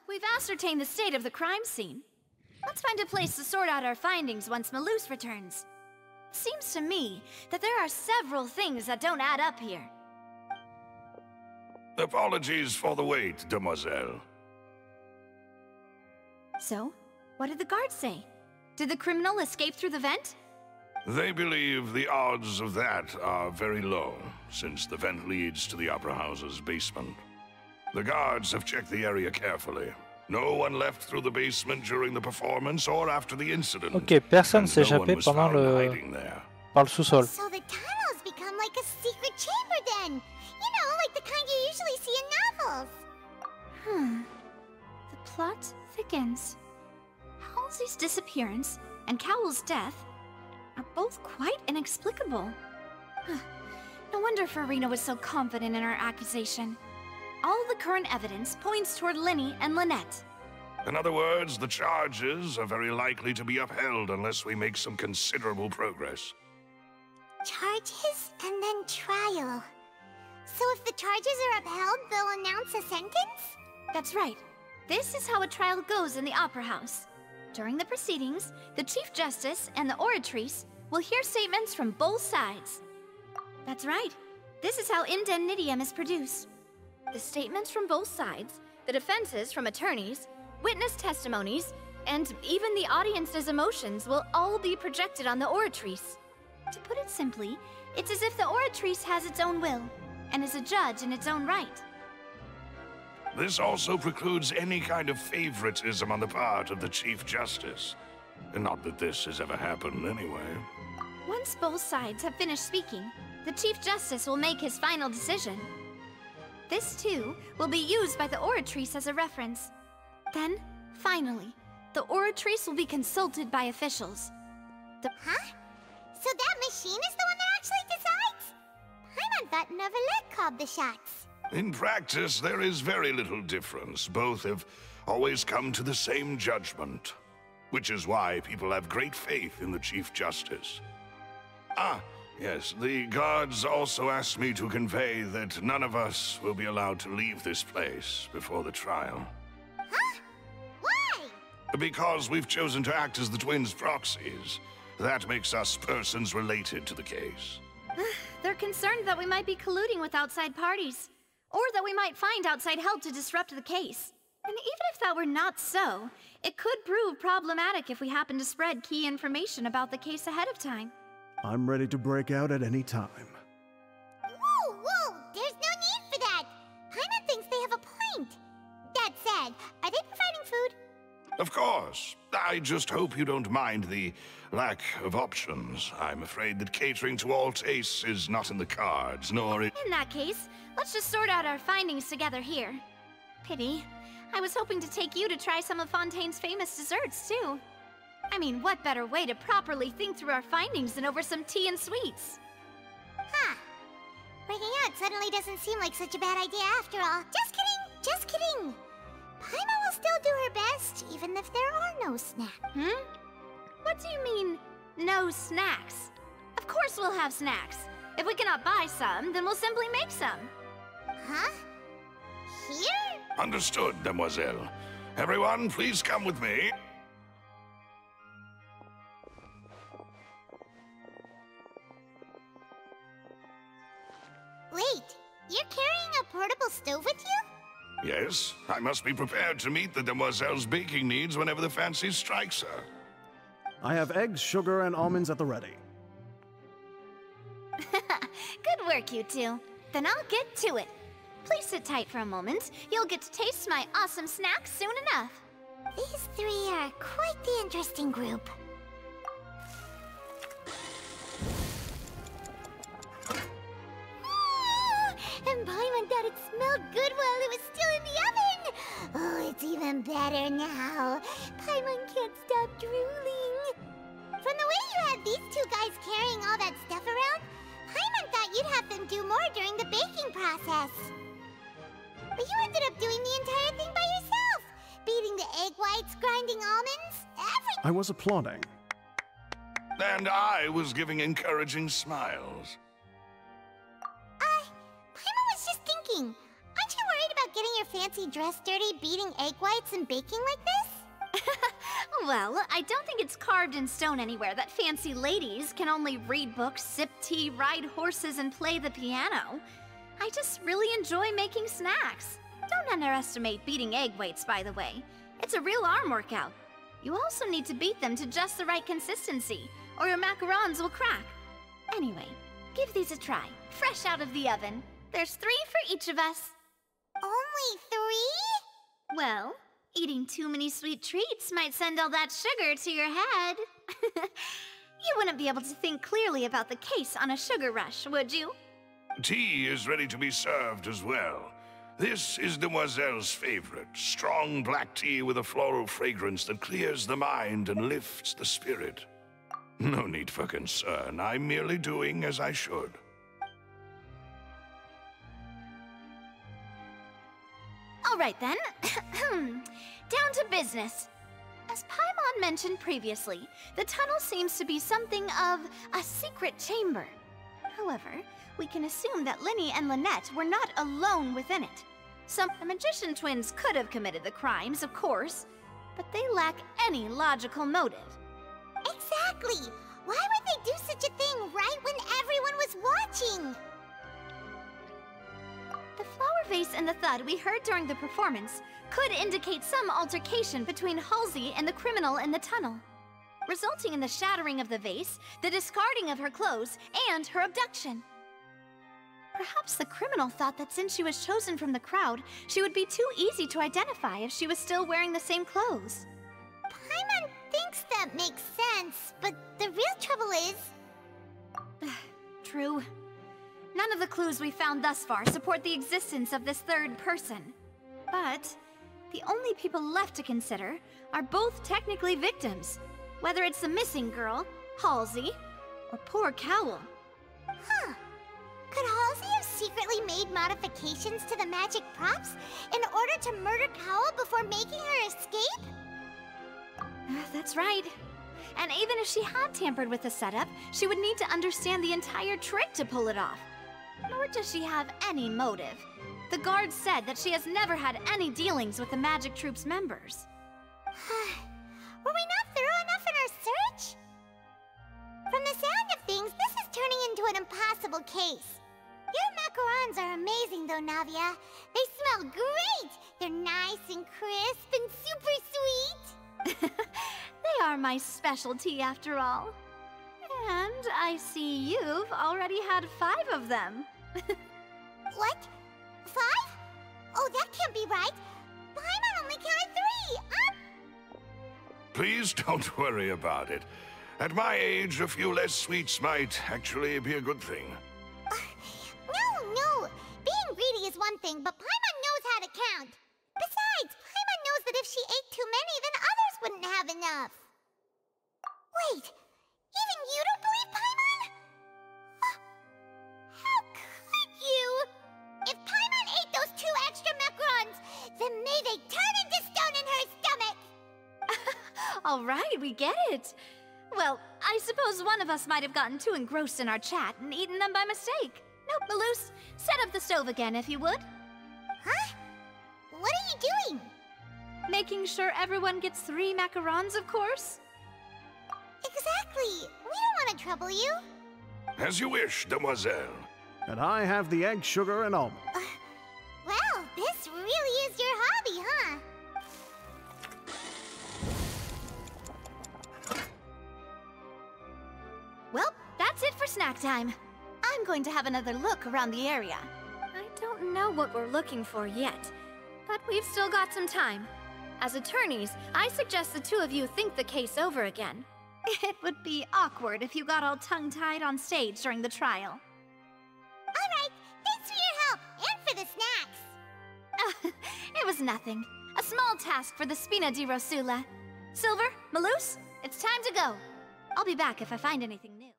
we've ascertained the state of the crime scene. Let's find a place to sort out our findings once Malus returns. It seems to me that there are several things that don't add up here. Apologies for the wait, demoiselle. So, what did the guards say? Did the criminal escape through the vent? They believe the odds of that are very low, since the vent leads to the Opera House's basement. The guards have checked the area carefully. No one left through the basement during the performance or after the incident. Ok, personne s'est No one échappé was pendant found le hiding there. par le sous-sol. So the tunnels become like a secret chamber then. You know, like the kind you usually see in novels. The plot thickens. Halsey's disappearance and Cowell's death are both quite inexplicable. No wonder Farina was so confident in her accusation. All the current evidence points toward Linny and Lynette. In other words, the charges are very likely to be upheld unless we make some considerable progress. Charges and then trial. So if the charges are upheld, they'll announce a sentence? That's right. This is how a trial goes in the Opera House. During the proceedings, the Chief Justice and the oratrice will hear statements from both sides. That's right. This is how indemnitium is produced. The statements from both sides, the defenses from attorneys, witness testimonies, and even the audience's emotions will all be projected on the oratrice. To put it simply, it's as if the oratrice has its own will, and is a judge in its own right. This also precludes any kind of favoritism on the part of the Chief Justice. And not that this has ever happened anyway. Once both sides have finished speaking, the Chief Justice will make his final decision. This, too, will be used by the oratrice as a reference. Then, finally, the oratrice will be consulted by officials. Huh? So that machine is the one that actually decides? Paimon thought Neverlet called the shots. In practice, there is very little difference. Both have always come to the same judgment. Which is why people have great faith in the Chief Justice. Ah, yes, the guards also asked me to convey that none of us will be allowed to leave this place before the trial. Huh? Why? Because we've chosen to act as the twins' proxies. That makes us persons related to the case. They're concerned that we might be colluding with outside parties, or that we might find outside help to disrupt the case. And even if that were not so, it could prove problematic if we happen to spread key information about the case ahead of time. I'm ready to break out at any time. Whoa, whoa! There's no need for that! Paimon thinks they have a point. That said, are they providing food? Of course. I just hope you don't mind the lack of options. I'm afraid that catering to all tastes is not in the cards, nor In that case, let's just sort out our findings together here. Pity. I was hoping to take you to try some of Fontaine's famous desserts, too. I mean, what better way to properly think through our findings than over some tea and sweets? Huh. Breaking out suddenly doesn't seem like such a bad idea after all. Just kidding! Just kidding! Paimon will still do her best, even if there are no snacks. What do you mean, no snacks? Of course we'll have snacks. If we cannot buy some, then we'll simply make some. Huh? Here? Understood, demoiselle. Everyone, please come with me. Wait, you're carrying a portable stove with you? Yes, I must be prepared to meet the demoiselle's baking needs whenever the fancy strikes her. I have eggs, sugar, and almonds at the ready. Good work, you two. Then I'll get to it. Please sit tight for a moment. You'll get to taste my awesome snacks soon enough. These three are quite the interesting group. And Paimon thought it smelled good while it was still in the oven! Oh, it's even better now. Paimon can't stop drooling. From the way you had these two guys carrying all that stuff around, Paimon thought you'd have them do more during the baking process. But you ended up doing the entire thing by yourself! Beating the egg whites, grinding almonds, everything! I was applauding. And I was giving encouraging smiles. Paimon was just thinking, aren't you worried about getting your fancy dress dirty beating egg whites and baking like this? Well, I don't think it's carved in stone anywhere that fancy ladies can only read books, sip tea, ride horses, and play the piano. I just really enjoy making snacks. Don't underestimate beating egg weights, by the way. It's a real arm workout. You also need to beat them to just the right consistency, or your macarons will crack. Anyway, give these a try, fresh out of the oven. There's 3 for each of us. Only 3? Well, eating too many sweet treats might send all that sugar to your head. You wouldn't be able to think clearly about the case on a sugar rush, would you? Tea is ready to be served as well. This is Demoiselle's favorite, strong black tea with a floral fragrance that clears the mind and lifts the spirit. No need for concern. I'm merely doing as I should. All right then. Down to business. As Paimon mentioned previously, the tunnel seems to be something of a secret chamber. However, we can assume that Linny and Lynette were not alone within it. The magician twins could have committed the crimes, of course, but they lack any logical motive. Exactly! Why would they do such a thing right when everyone was watching? The flower vase and the thud we heard during the performance could indicate some altercation between Halsey and the criminal in the tunnel, resulting in the shattering of the vase, the discarding of her clothes, and her abduction. Perhaps the criminal thought that since she was chosen from the crowd, she would be too easy to identify if she was still wearing the same clothes. Paimon thinks that makes sense, but the real trouble is... True. None of the clues we found thus far support the existence of this third person. But the only people left to consider are both technically victims, whether it's the missing girl, Halsey, or poor Cowl. Huh. Could Halsey have secretly made modifications to the magic props in order to murder Cowl before making her escape? That's right. And even if she had tampered with the setup, she would need to understand the entire trick to pull it off. Nor does she have any motive. The guard said that she has never had any dealings with the magic troop's members. Were we not thorough enough in our search? From the sound of things, this is turning into an impossible case. Your macarons are amazing though, Navia. They smell great! They're nice and crisp and super sweet! They are my specialty after all. And I see you've already had 5 of them. What? 5? Oh, that can't be right. Paimon only counted 3! Please don't worry about it. At my age, a few less sweets might actually be a good thing. No. Being greedy is one thing, but Paimon knows how to count. Besides, Paimon knows that if she ate too many, then others wouldn't have enough. Wait, even you don't believe Paimon? How could you? If Paimon ate those 2 extra macarons, then may they turn into stone in her stomach! All right, we get it. Well, I suppose one of us might have gotten too engrossed in our chat and eaten them by mistake. Nope, Maloose, set up the stove again if you would. Huh? What are you doing? Making sure everyone gets 3 macarons, of course. Exactly. We don't want to trouble you. As you wish, Demoiselle. And I have the egg, sugar, and almond. Well, this really is your hobby, huh? Well, that's it for snack time. I'm going to have another look around the area. I don't know what we're looking for yet, but we've still got some time. As attorneys, I suggest the 2 of you think the case over again. It would be awkward if you got all tongue-tied on stage during the trial. All right, thanks for your help, and for the snacks. It was nothing. A small task for the Spina di Rosula. Silver, Maloose, it's time to go. I'll be back if I find anything new.